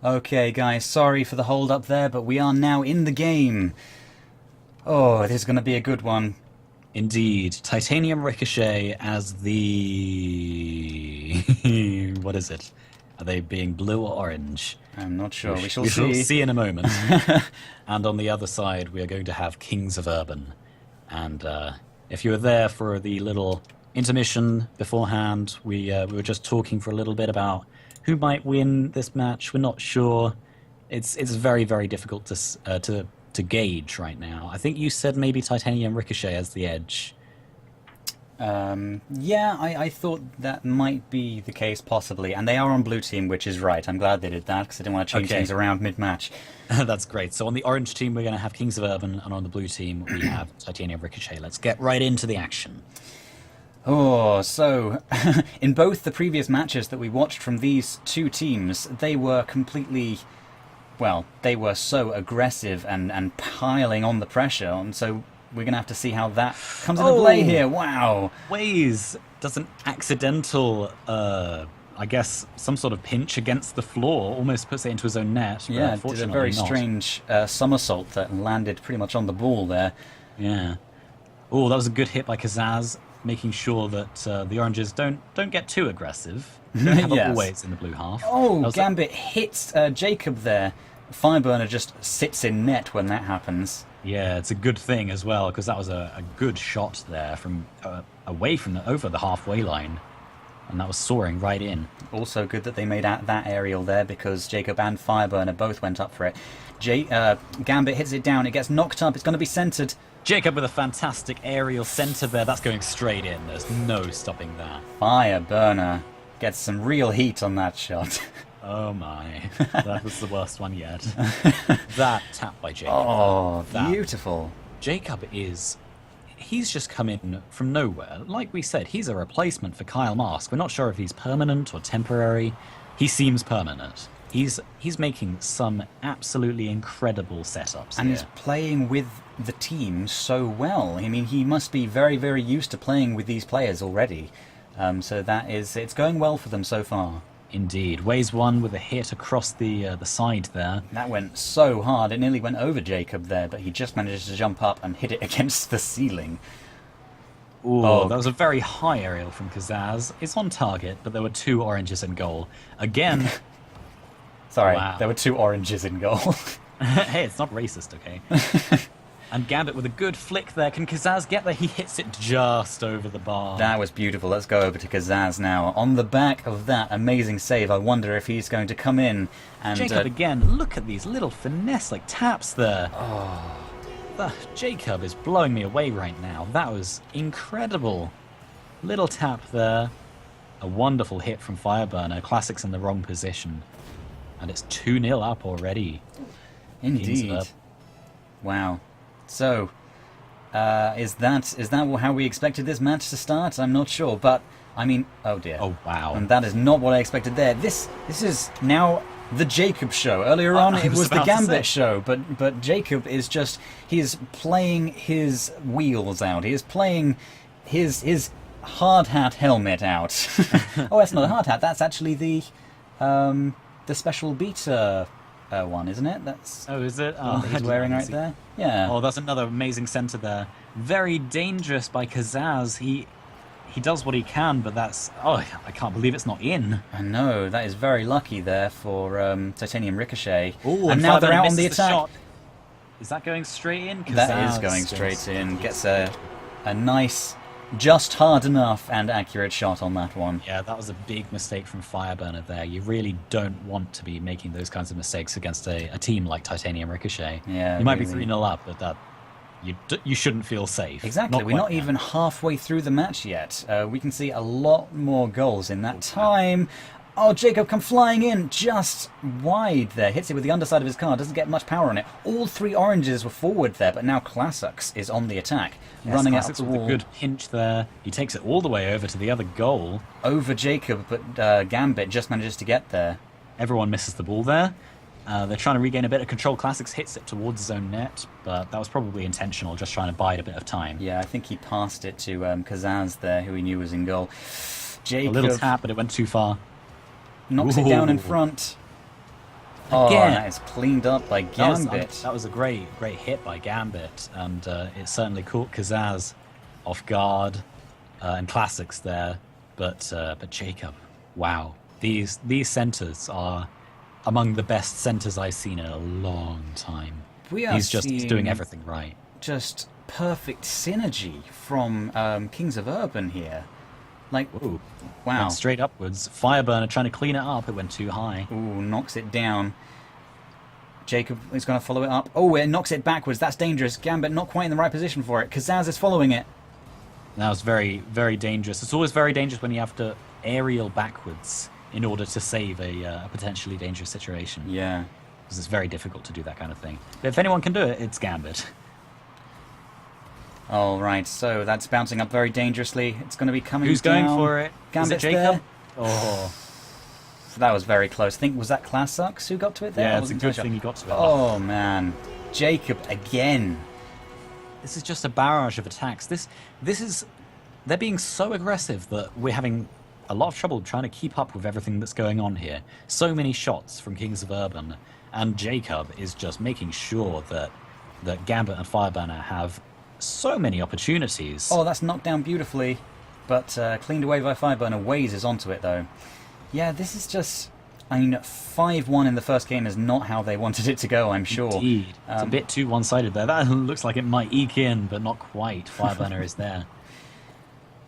Okay, guys, sorry for the hold up there, but we are now in the game. Oh, this is going to be a good one. Indeed. Titanium Ricochet as the... what is it? Are they being blue or orange? I'm not sure. We shall We shall see. see in a moment. And on the other side, we are going to have Kings of Urban. And if you were there for the little intermission beforehand, we were just talking for a little bit about who might win this match. We're not sure. It's very, very difficult to gauge right now. I think you said maybe Titanium Ricochet as the edge. Yeah, I thought that might be the case, possibly. And they are on blue team, which is right. I'm glad they did that, because I didn't want to change things around mid-match. That's great. So on the orange team, we're going to have Kings of Urban, and on the blue team, we have Titanium Ricochet. Let's get right into the action. Oh, so, in both the previous matches that we watched from these two teams, they were completely... Well, they were so aggressive and piling on the pressure, and so we're going to have to see how that comes into play here. Wow! Waze does an accidental, I guess, some sort of pinch against the floor, almost puts it into his own net. But Yeah, did a very strange somersault that landed pretty much on the ball there. Yeah. Oh, that was a good hit by Kazaz, making sure that the oranges don't get too aggressive. Don't have Yes. always in the blue half. Oh, Gambit hits Jacob there. Fireburner just sits in net when that happens. Yeah, it's a good thing as well, because that was a good shot there from away from over the halfway line, and that was soaring right in. Also good that they made out that aerial there, because Jacob and Fireburner both went up for it. Gambit hits it down, it gets knocked up, it's going to be centered. Jacob with a fantastic aerial center there. That's going straight in. There's no stopping that. Fireburner gets some real heat on that shot. Oh my. That was the worst one yet. That tap by Jacob. Oh, beautiful. Jacob he's just come in from nowhere. Like we said, he's a replacement for Kyle Mask. We're not sure if he's permanent or temporary. He seems permanent. He's making some absolutely incredible setups and here. he's playing with the team so well. I mean, he must be very, very used to playing with these players already. So it's going well for them so far. Indeed. Waze one with a hit across the side there. That went so hard, it nearly went over Jacob there, but he just managed to jump up and hit it against the ceiling. Ooh, that was a very high aerial from Kazaz. It's on target, but there were two oranges in goal. Again... Sorry, wow. There were two oranges in goal. Hey, it's not racist, okay? And Gambit with a good flick there. Can Kazaz get there? He hits it just over the bar. That was beautiful. Let's go over to Kazaz now. On the back of that amazing save, I wonder if he's going to come in and... Jacob again, look at these little finesse-like taps there. Oh. Jacob is blowing me away right now. That was incredible. Little tap there. A wonderful hit from Fireburner. Classics in the wrong position. And it's 2-0 up already. Indeed. Wow. So, is that how we expected this match to start? I'm not sure, but I mean, oh dear. Oh wow. And that is not what I expected there. This is now the Jacob show. Earlier on it was the Gambit show, but Jacob is just, he is playing his wheels out. He is playing his hard hat helmet out. Oh, that's not a hard hat. That's actually the special beta one, isn't it? That's is it? Oh, he's wearing right there. Yeah. Oh, that's another amazing center there. Very dangerous by Kazaz. He does what he can, but that's... Oh, I can't believe it's not in. I know. That is very lucky there for Titanium Ricochet. Ooh, and now they're out on the attack. Shot. Is that going straight in? Kazaz that is going straight in. Gets a nice, just hard enough and accurate shot on that one. Yeah, that was a big mistake from Fireburner there. You really don't want to be making those kinds of mistakes against a team like Titanium Ricochet. Yeah, you might be 3-0 up, but that you shouldn't feel safe. Exactly. We're not even halfway through the match yet. We can see a lot more goals in that time. Oh, Jacob come flying in just wide there. Hits it with the underside of his car. Doesn't get much power on it. All three oranges were forward there, but now Classics is on the attack. Yes, running out Classics the with wall. a good pinch there. He takes it all the way over to the other goal. Over Jacob, but Gambit just manages to get there. Everyone misses the ball there. They're trying to regain a bit of control. Classics hits it towards his own net, but that was probably intentional, just trying to bide a bit of time. Yeah, I think he passed it to Kazaz there, who he knew was in goal. Jacob, a little tap, but it went too far. knocks it down in front. Oh, Again. that is cleaned up by Gambit. That was a great hit by Gambit, and it certainly caught Kazaz off guard, and classics there. But Jacob, wow, these centers are among the best centers I've seen in a long time. He's doing everything right. Just perfect synergy from Kings of Urban here. Like, ooh, wow. Went straight upwards. Fireburner trying to clean it up. It went too high. Ooh, knocks it down. Jacob is going to follow it up. Oh, it knocks it backwards. That's dangerous. Gambit not quite in the right position for it. Kazaz is following it. That was very, very dangerous. It's always very dangerous when you have to aerial backwards in order to save a potentially dangerous situation. Yeah. Because it's very difficult to do that kind of thing. But if anyone can do it, it's Gambit. All right, so that's bouncing up very dangerously. It's going to be coming Who's down. going for it? Gambit's Is it Jacob? there. Oh. That was very close. I think, was that Classux who got to it there? Yeah, it's a good thing he got to it. Oh, man. Jacob again. This is just a barrage of attacks. This is... They're being so aggressive that we're having a lot of trouble trying to keep up with everything that's going on here. So many shots from Kings of Urban, and Jacob is just making sure that Gambit and Fireburner have so many opportunities. Oh, that's knocked down beautifully, but cleaned away by Fireburner. Waze is onto it, though. Yeah, this is just... I mean, 5-1 in the first game is not how they wanted it to go, I'm sure. Indeed. It's a bit too one-sided there. That looks like it might eke in, but not quite. Fireburner is there.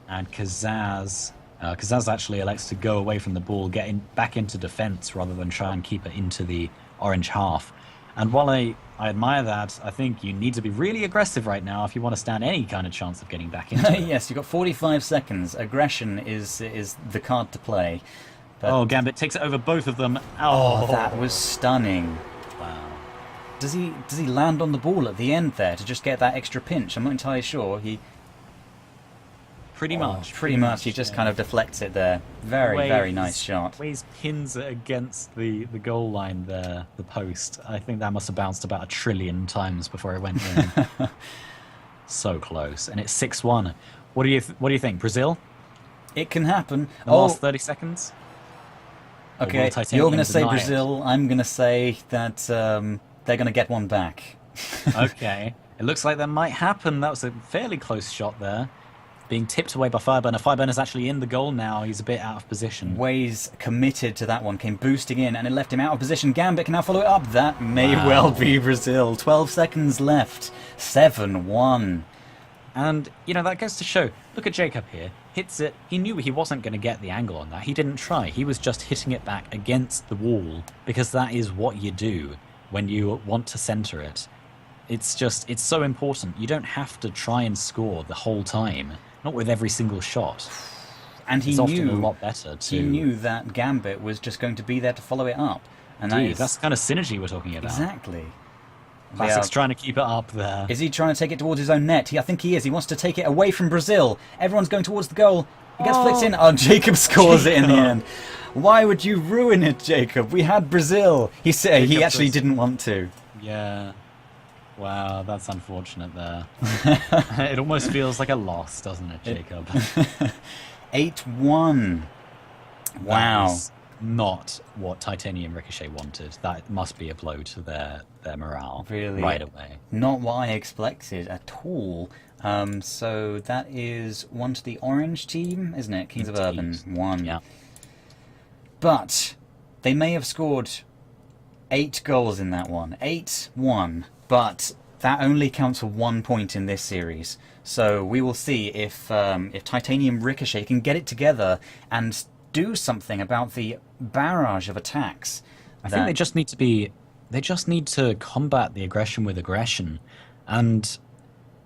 And Kazaz actually elects to go away from the ball, get back into defense rather than try and keep it into the orange half. And while I admire that, I think you need to be really aggressive right now if you want to stand any kind of chance of getting back into it. Yes, you've got 45 seconds. Aggression is the card to play. But... Oh, Gambit takes it over both of them. Oh, that was stunning. Wow. Does he land on the ball at the end there to just get that extra pinch? I'm not entirely sure. Pretty much. Pretty much. He just kind of deflects it there. Very nice shot. Waze pins it against the goal line there, the post. I think that must have bounced about 1 trillion times before it went in. So close. And it's 6-1. What do you think? Brazil? It can happen. The last 30 seconds? Okay, you're going to say Brazil. I'm going to say that they're going to get one back. Okay. It looks like that might happen. That was a fairly close shot there. Being tipped away by Fireburner. Fireburner's actually in the goal now. He's a bit out of position. Waze committed to that one, came boosting in, and it left him out of position. Gambit can now follow it up. That may well be Brazil. 12 seconds left. 7-1. And, that goes to show. Look at Jacob here. Hits it. He knew he wasn't going to get the angle on that. He didn't try. He was just hitting it back against the wall, because that is what you do when you want to center it. It's so important. You don't have to try and score the whole time. Not with every single shot. And it's often a lot better too. He knew that Gambit was just going to be there to follow it up. And that's the kind of synergy we're talking about. Exactly. Classic's trying to keep it up there. Is he trying to take it towards his own net? I think he is. He wants to take it away from Brazil. Everyone's going towards the goal. He gets flicked in. Oh, Jacob scores it in the end. Why would you ruin it, Jacob? We had Brazil. He actually didn't want to. Yeah. Wow, that's unfortunate there. It almost feels like a loss, doesn't it, Jacob? 8-1. Wow. That is not what Titanium Ricochet wanted. That must be a blow to their morale. Really? Right away. Not what I expected at all. So that is 1 to the orange team, isn't it? Kings of Urban, 1. Yeah. But they may have scored 8 goals in that one. 8-1. But that only counts for 1 point in this series. So we will see if Titanium Ricochet can get it together and do something about the barrage of attacks. I think they just need to combat the aggression with aggression, and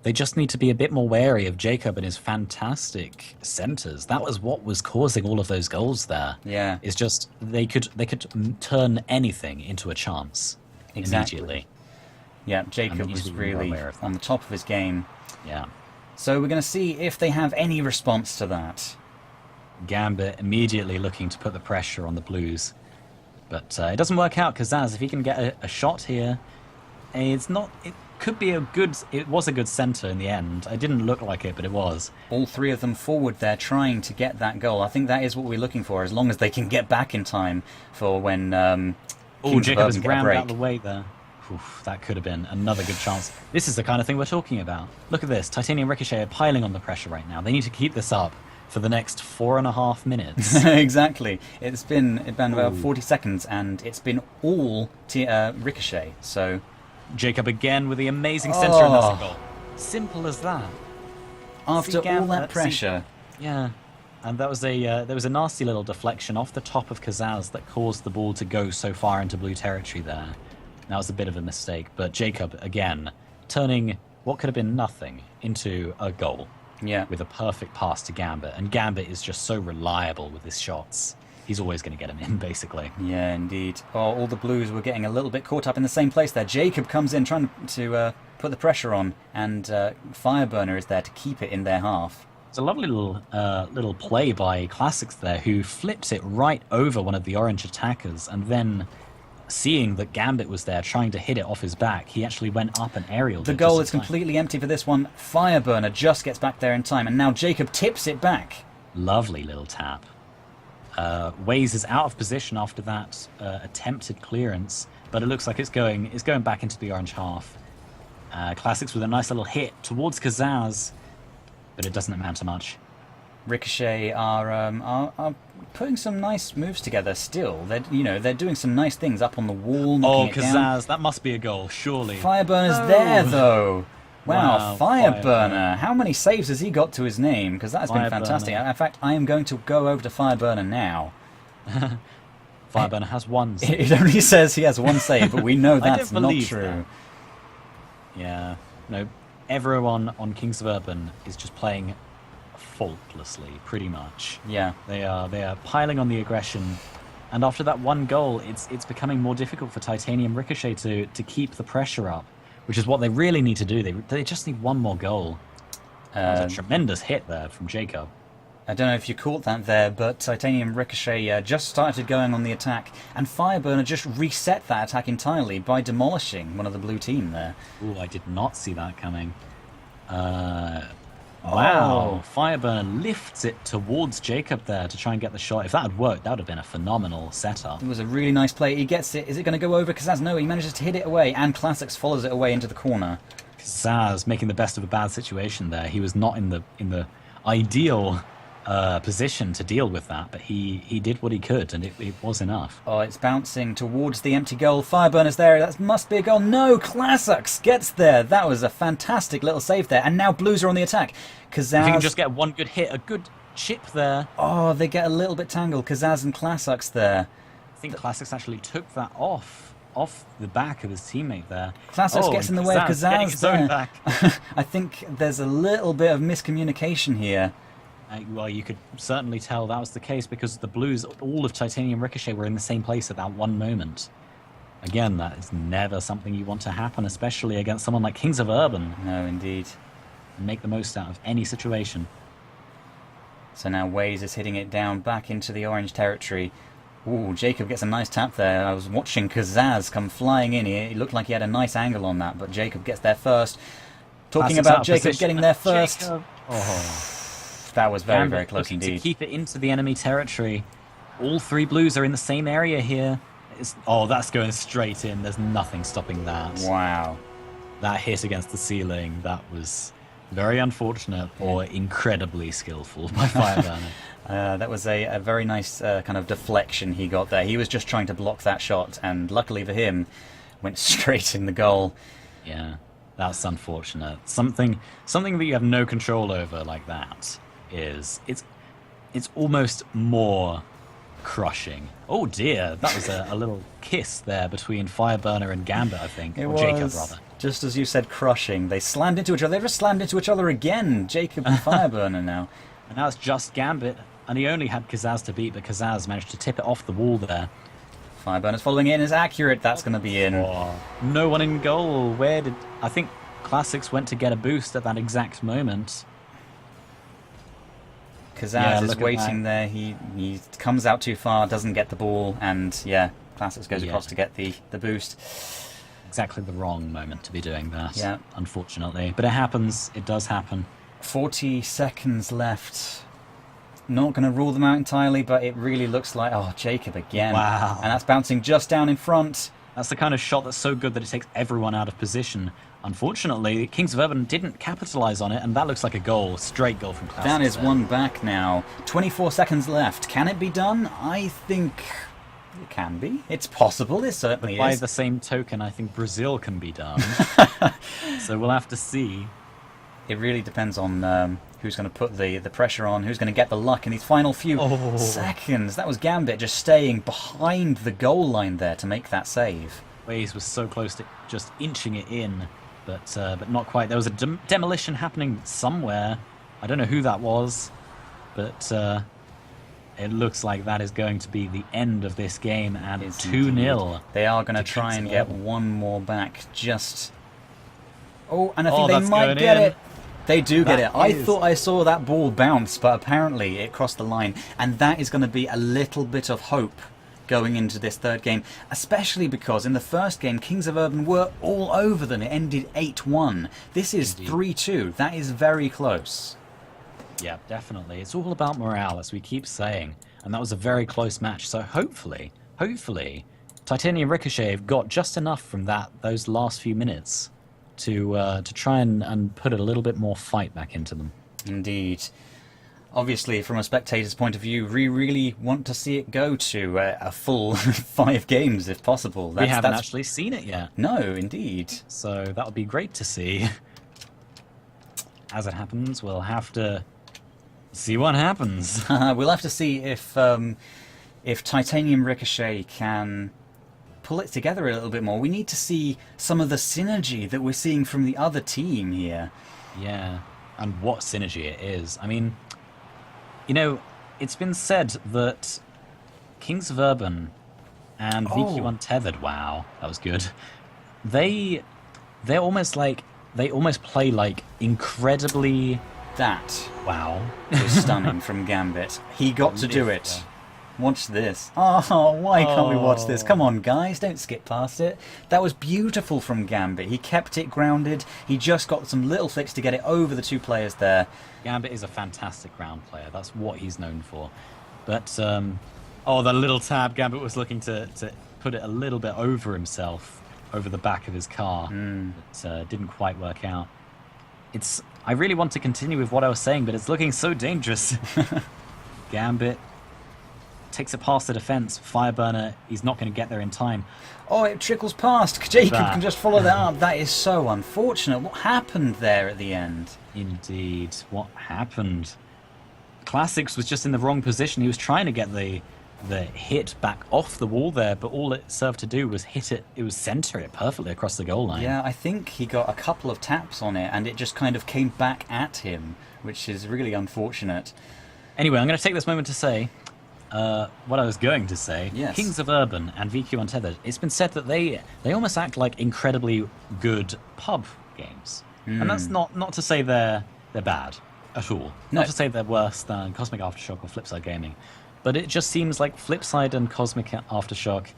they just need to be a bit more wary of Jacob and his fantastic centers. That was what was causing all of those goals there. Yeah. It's just they could turn anything into a chance immediately. Yeah, Jacob was really on the top of his game. Yeah. So we're going to see if they have any response to that. Gambit immediately looking to put the pressure on the Blues. But it doesn't work out, because Zaz, if he can get a shot here, it was a good center in the end. It didn't look like it, but it was. All 3 of them forward there trying to get that goal. I think that is what we're looking for, as long as they can get back in time for when Oh, Kings of Jacob has Urban get a rammed break. out of the way there. Oof, that could have been another good chance. This is the kind of thing we're talking about. Look at this. Titanium Ricochet are piling on the pressure right now. They need to keep this up for the next 4.5 minutes. Exactly. It's been about 40 seconds, and it's been all Ricochet. So Jacob again with the amazing center, and that's a goal. Simple as that. after all Gambit, that pressure, Yeah, and that was there was a nasty little deflection off the top of Kazaz that caused the ball to go so far into blue territory there. That was a bit of a mistake, but Jacob again turning what could have been nothing into a goal. yeah, With a perfect pass to Gambit, and Gambit is just so reliable with his shots. He's always going to get him in, basically. yeah, indeed. Oh, all the Blues were getting a little bit caught up in the same place there. Jacob comes in trying to put the pressure on, and Fireburner is there to keep it in their half. It's a lovely little play by Classics there, who flips it right over one of the orange attackers, and then seeing that Gambit was there trying to hit it off his back, he actually went up an aerial. The goal is completely empty for this one. Fireburner just gets back there in time, and now Jacob tips it back. Lovely little tap. Waze is out of position after that attempted clearance, but it looks like it's going back into the orange half. Classics with a nice little hit towards Kazaz, but it doesn't amount to much. Ricochet are putting some nice moves together still. They're doing some nice things up on the wall, knocking it down. Kazaz, that must be a goal, surely. Fireburner's there, though. Wow, Wow, Fireburner. Fireburner. How many saves has he got to his name? Because that has been Fireburner. fantastic. In fact, I am going to go over to Fireburner now. Fireburner has one save. It only says he has one save, but we know I don't that's not believe true. that. Yeah, no, everyone on Kings of Urban is just playing faultlessly, pretty much. Yeah. They are piling on the aggression, and after that one goal, it's becoming more difficult for Titanium Ricochet to keep the pressure up, which is what they really need to do. They just need one more goal. That was a tremendous hit there from Jacob. I don't know if you caught that there, but Titanium Ricochet just started going on the attack, and Fireburner just reset that attack entirely by demolishing one of the blue team there. Ooh, I did not see that coming. Wow, Fireburner lifts it towards Jacob there to try and get the shot. If that had worked, that would have been a phenomenal setup. It was a really nice play. He gets it. Is it going to go over Kazaz? No, he manages to hit it away, and Classics follows it away into the corner. Kazaz making the best of a bad situation there. He was not in the ideal position to deal with that, but he did what he could, and it was enough. Oh, it's bouncing towards the empty goal. Fireburner's there. That must be a goal. No, Classics gets there. That was a fantastic little save there. And now Blues are on the attack. Kazaz... If you can just get one good hit, a good chip there. Oh, they get a little bit tangled. Kazaz and Classics there. I think Classics actually took that off the back of his teammate there. Classics gets in the way of Kazaz getting Kazaz his own there. back. I think there's a little bit of miscommunication here. Well, you could certainly tell that was the case because the Blues, all of Titanium Ricochet, were in the same place at that one moment. Again, that is never something you want to happen, especially against someone like Kings of Urban. No, indeed. Make the most out of any situation. So now Waze is hitting it down back into the orange territory. Ooh, Jacob gets a nice tap there. I was watching Kazaz come flying in here. It looked like he had a nice angle on that, but Jacob gets there first. Talking Classics about out of Jacob position. getting there first. Jacob. Oh. That was very, Gambit very close looking indeed. to keep it into the enemy territory. All three Blues are in the same area here. That's going straight in. There's nothing stopping that. Wow. That hit against the ceiling, that was very unfortunate or incredibly skillful by Fireburner. That was a very nice kind of deflection he got there. He was just trying to block that shot, and luckily for him, went straight in the goal. Yeah, that's unfortunate. Something that you have no control over like that is it's almost more crushing. Oh dear, that was a little kiss there between Fireburner and Gambit, I think, or Jacob rather. Just as you said, crushing. They slammed into each other. They just slammed into each other again. Jacob and Fireburner now. And now it's just Gambit, and he only had Kazaz to beat, but Kazaz managed to tip it off the wall there. Fireburner's following in. Is accurate. That's going to be in. Oh, no one in goal. I think Classics went to get a boost at that exact moment. Kazaz is waiting there. He comes out too far, doesn't get the ball, and yeah, Classics goes across to get the boost. Exactly the wrong moment to be doing that, Yeah. unfortunately. But it happens. It does happen. 40 seconds left. not going to rule them out entirely, but it really looks like... Oh, Jacob again. Wow. And that's bouncing just down in front. That's the kind of shot that's so good that it takes everyone out of position. Unfortunately, Kings of Urban didn't capitalize on it, and that looks like a goal. Straight goal from Classics. That is one back now. 24 seconds left. Can it be done? I think it can be. It's possible. It certainly By is. the same token, I think Brazil can be done. So we'll have to see. It really depends on who's going to put the pressure on, who's going to get the luck in these final few seconds. That was Gambit just staying behind the goal line there to make that save. Waze was so close to just inching it in, but not quite. There was a demolition happening somewhere. I don't know who that was, but it looks like that is going to be the end of this game, and it's 2-0. They are going to try and get one more back. Just... Oh, and I think they might get it. They do get it. I thought I saw that ball bounce, but apparently it crossed the line. And that is going to be a little bit of hope going into this third game, especially because in the first game, Kings of Urban were all over them. It ended 8-1. This is 3-2. That is very close. Yeah, definitely. It's all about morale, as we keep saying. And that was a very close match. So hopefully, Titanium Ricochet have got just enough from those last few minutes to try and put a little bit more fight back into them. Indeed. Obviously, from a spectator's point of view, we really want to see it go to a full 5 games, if possible. We haven't actually seen it yet. No, indeed. So that would be great to see. As it happens, we'll have to see what happens. We'll have to see if Titanium Ricochet can pull it together a little bit more. We need to see some of the synergy that we're seeing from the other team here. Yeah, and what synergy it is. I mean, you know, it's been said that Kings of Urban and VQ Untethered, wow, that was good. They're almost like, they almost play like incredibly... That wow was stunning from Gambit. He got to do it. Watch this. Oh, why can't we watch this? Come on, guys, don't skip past it. That was beautiful from Gambit. He kept it grounded. He just got some little flicks to get it over the 2 players there. Gambit is a fantastic ground player. That's what he's known for. But, the little tab. Gambit was looking to put it a little bit over himself, over the back of his car. But didn't quite work out. I really want to continue with what I was saying, but it's looking so dangerous. Gambit takes it past the defense. Fireburner, he's not going to get there in time. Oh, it trickles past. Jacob can just follow that up. That is so unfortunate. What happened there at the end? Indeed. What happened? Classics was just in the wrong position. He was trying to get the hit back off the wall there, but all it served to do was hit it. It was center it perfectly across the goal line. Yeah, I think he got a couple of taps on it, and it just kind of came back at him, which is really unfortunate. Anyway, I'm going to take this moment to say what I was going to say. Yes. Kings of Urban and VQ Untethered, it's been said that they almost act like incredibly good pub games. And that's not to say they're bad at all. No. Not to say they're worse than Cosmic Aftershock or Flipside Gaming. But it just seems like Flipside and Cosmic Aftershock,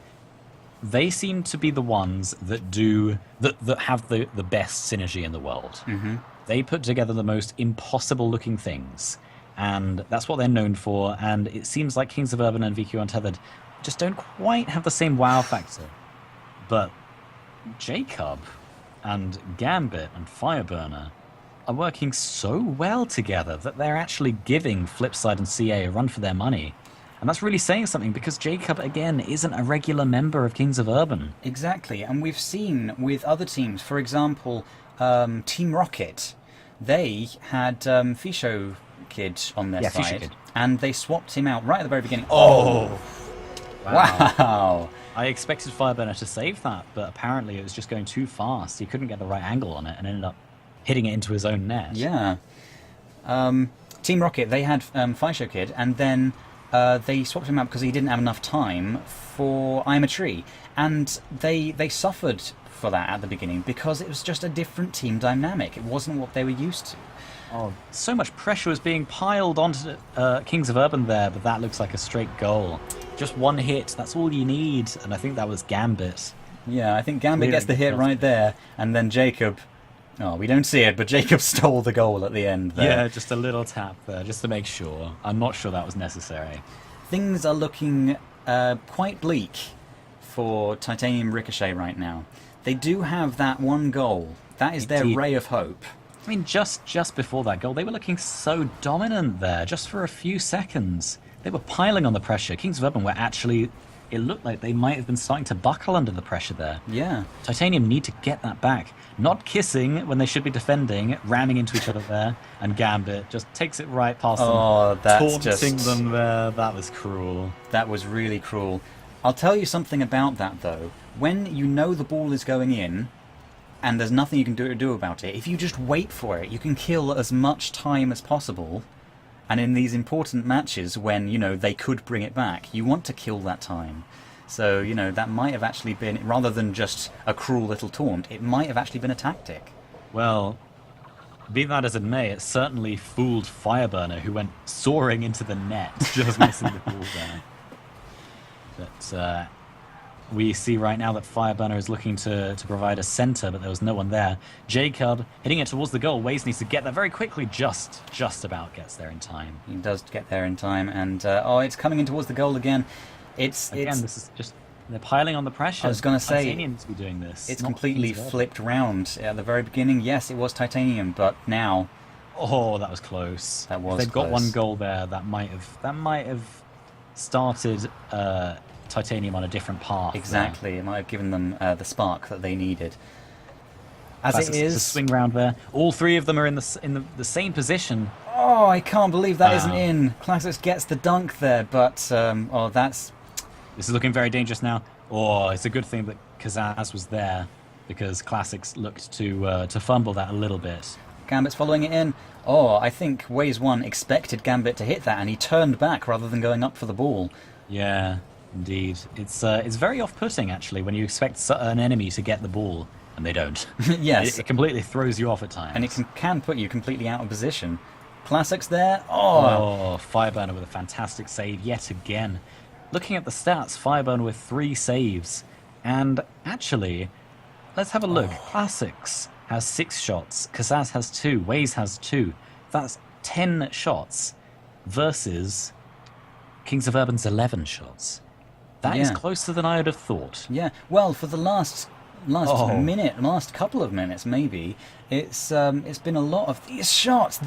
they seem to be the ones that have the best synergy in the world. They put together the most impossible looking things. And that's what they're known for, and it seems like Kings of Urban and VQ Untethered just don't quite have the same wow factor. But Jacob and Gambit and Fireburner are working so well together that they're actually giving Flipside and CA a run for their money. And that's really saying something, because Jacob, again, isn't a regular member of Kings of Urban. Exactly, and we've seen with other teams, for example, Team Rocket, they had Fisho Kid on their side, Kid. and they swapped him out right at the very beginning. Oh! Wow! I expected Fireburner to save that, but apparently it was just going too fast. He couldn't get the right angle on it and ended up hitting it into his own net. Yeah. Team Rocket, they had Fisho Kid, and then they swapped him out because he didn't have enough time for I'm a Tree, and they suffered for that at the beginning because it was just a different team dynamic. It wasn't what they were used to. Oh, so much pressure was being piled onto Kings of Urban there, but that looks like a straight goal. Just one hit, that's all you need, and I think that was Gambit. Yeah, I think Gambit gets the hit right there, and then Jacob Oh, we don't see it, but Jacob stole the goal at the end there. Yeah, just a little tap there, just to make sure. I'm not sure that was necessary. Things are looking quite bleak for Titanium Ricochet right now. They do have that one goal. That is their ray of hope. I mean, just before that goal, they were looking so dominant there, just for a few seconds. They were piling on the pressure. Kings of Urban were actually... It looked like they might have been starting to buckle under the pressure there. Yeah. Titanium need to get that back. Not kissing when they should be defending, ramming into each other there, and Gambit just takes it right past them. Oh, that's taunting them there. That was cruel. That was really cruel. I'll tell you something about that, though. When you know the ball is going in, and there's nothing you can do about it, if you just wait for it, you can kill as much time as possible. And in these important matches, when, you know, they could bring it back, you want to kill that time. So, you know, that might have actually been, rather than just a cruel little taunt, it might have actually been a tactic. Well, be that as it may, it certainly fooled Fireburner, who went soaring into the net, just missing the ball there. But we see right now that Fireburner is looking to provide a centre, but there was no one there. Jacob hitting it towards the goal. Waze needs to get there very quickly, just about gets there in time. He does get there in time, and oh, it's coming in towards the goal again. This is just... They're piling on the pressure. I was going to say, Titanium to be doing this. It's completely flipped round. At the very beginning, yes, it was Titanium, but now... Oh, that was close. That was If they've close. got one goal there, that might have started Titanium on a different path. Exactly, there. it might have given them the spark that they needed. As Classics, it is... a swing round there. All three of them are in the same position. Oh, I can't believe that isn't in. Classics gets the dunk there, but... oh, that's... This is looking very dangerous now. Oh, it's a good thing that Kazaz was there, because Classics looked to fumble that a little bit. Gambit's following it in. Oh, I think Waze 1 expected Gambit to hit that, and he turned back rather than going up for the ball. Yeah, indeed. It's very off-putting, actually, when you expect an enemy to get the ball, and they don't. Yes. It completely throws you off at times. And it can put you completely out of position. Classics there. Oh, Fireburner with a fantastic save yet again. Looking at the stats, Fireburner with 3 saves. And actually, let's have a look. Classics has 6 shots. Kazaz has 2. Waze has 2. That's 10 shots versus Kings of Urban's 11 shots. That is closer than I would have thought. Yeah. Well, for the last couple of minutes, maybe, it's been a lot of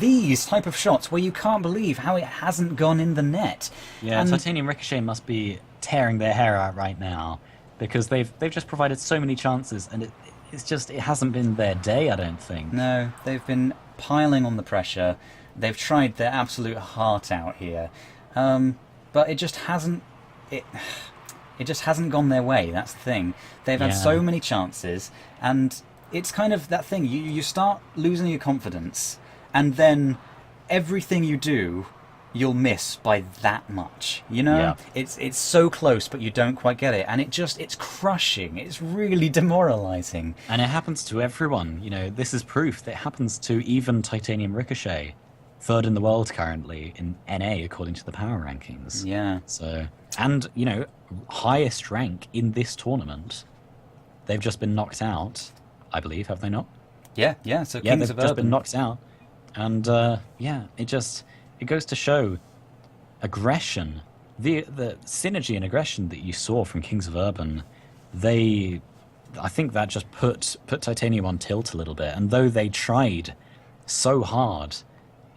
these type of shots where you can't believe how it hasn't gone in the net. Yeah, and Titanium Ricochet must be tearing their hair out right now, because they've just provided so many chances, and it hasn't been their day, I don't think. No, they've been piling on the pressure. They've tried their absolute heart out here, but it just hasn't. It just hasn't gone their way, that's the thing. They've had so many chances, and it's kind of that thing. You start losing your confidence, and then everything you do, you'll miss by that much. You know? Yeah. It's so close, but you don't quite get it. And it's crushing. It's really demoralizing. And it happens to everyone. You know, this is proof that it happens to even Titanium Ricochet. 3rd in the world currently in NA, according to the power rankings. Yeah. So, and, you know, highest rank in this tournament. They've just been knocked out, I believe, have they not? Yeah. So Kings of they've just Urban been knocked out. And, it goes to show aggression. The synergy and aggression that you saw from Kings of Urban, I think that just put Titanium on tilt a little bit. And though they tried so hard,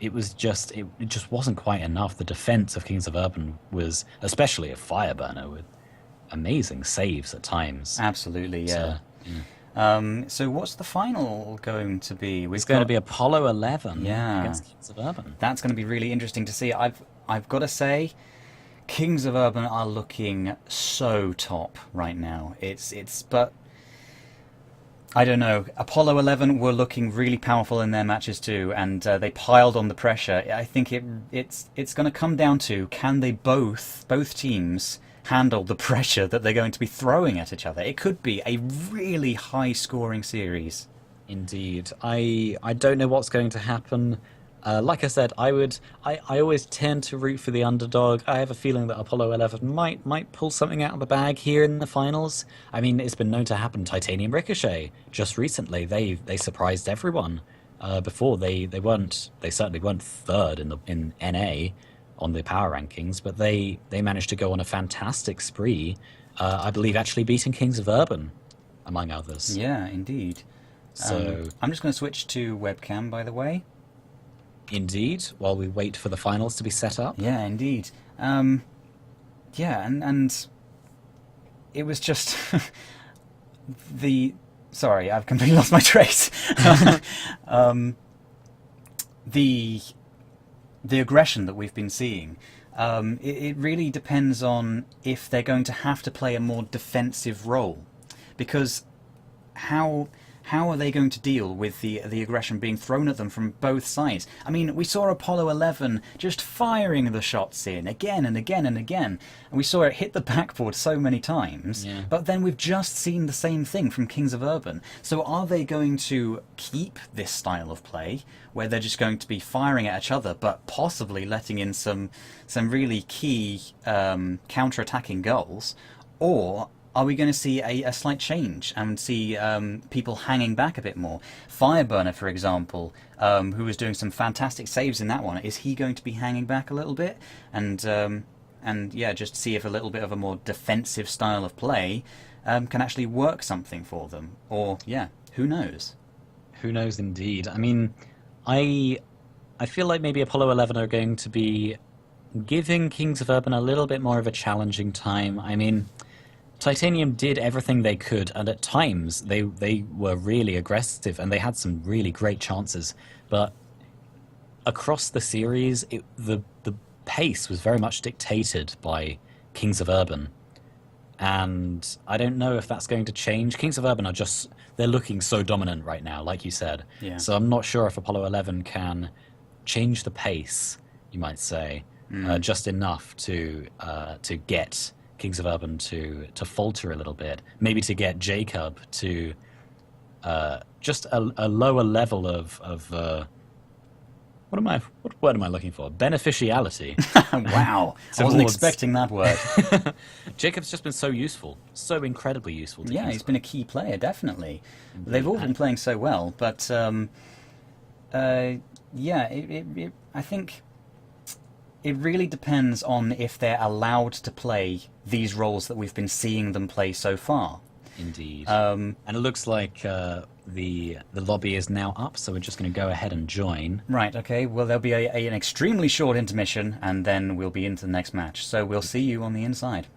it just wasn't quite enough. The defense of Kings of Urban was, especially a Fireburner, with amazing saves at times. Absolutely, yeah. So what's the final going to be? It's going to be Apollo 11 yeah. against Kings of Urban. That's going to be really interesting to see. I've got to say, Kings of Urban are looking so top right now. But I don't know. Apollo 11 were looking really powerful in their matches too, and they piled on the pressure. I think it's going to come down to, can they both teams handle the pressure that they're going to be throwing at each other? It could be a really high-scoring series. Indeed. I don't know what's going to happen. Like I said, I always tend to root for the underdog. I have a feeling that Apollo 11 might pull something out of the bag here in the finals. I mean, it's been known to happen. Titanium Ricochet just recently, they surprised everyone. Before they certainly weren't third in NA on the power rankings, but they managed to go on a fantastic spree. I believe actually beating Kings of Urban, among others. Yeah, indeed. So I'm just going to switch to webcam, by the way. indeed, while we wait for the finals to be set up. Yeah, indeed. Yeah, and it was just the... Sorry, I've completely lost my trace. The aggression that we've been seeing, it really depends on if they're going to have to play a more defensive role, because how are they going to deal with the aggression being thrown at them from both sides? I mean, we saw Apollo 11 just firing the shots in again and again and again, and we saw it hit the backboard so many times, Yeah. but then we've just seen the same thing from Kings of Urban. So are they going to keep this style of play, where they're just going to be firing at each other, but possibly letting in some really key counter-attacking goals, or are we going to see a slight change and see people hanging back a bit more? Fireburner, for example, who was doing some fantastic saves in that one, is he going to be hanging back a little bit? And yeah, just see if a little bit of a more defensive style of play can actually work something for them. Or, yeah, who knows? Who knows indeed. I mean, I feel like maybe Apollo 11 are going to be giving Kings of Urban a little bit more of a challenging time. I mean, Titanium did everything they could, and at times they were really aggressive, and they had some really great chances. But across the series, the pace was very much dictated by Kings of Urban. And I don't know if that's going to change. Kings of Urban they're looking so dominant right now, like you said. Yeah. So I'm not sure if Apollo 11 can change the pace, you might say, just enough to get Kings of Urban to falter a little bit, maybe to get Jacob to just a lower level of what word am I looking for? Beneficiality. Wow, I wasn't expecting that word. Jacob's just been so useful, so incredibly useful to Yeah, Kings he's of been a Urban. key player, definitely. They've all been playing so well, but yeah, I think it really depends on if they're allowed to play these roles that we've been seeing them play so far. Indeed. And it looks like the lobby is now up, so we're just going to go ahead and join. Right, okay, well there'll be an extremely short intermission, and then we'll be into the next match. So we'll see you on the inside.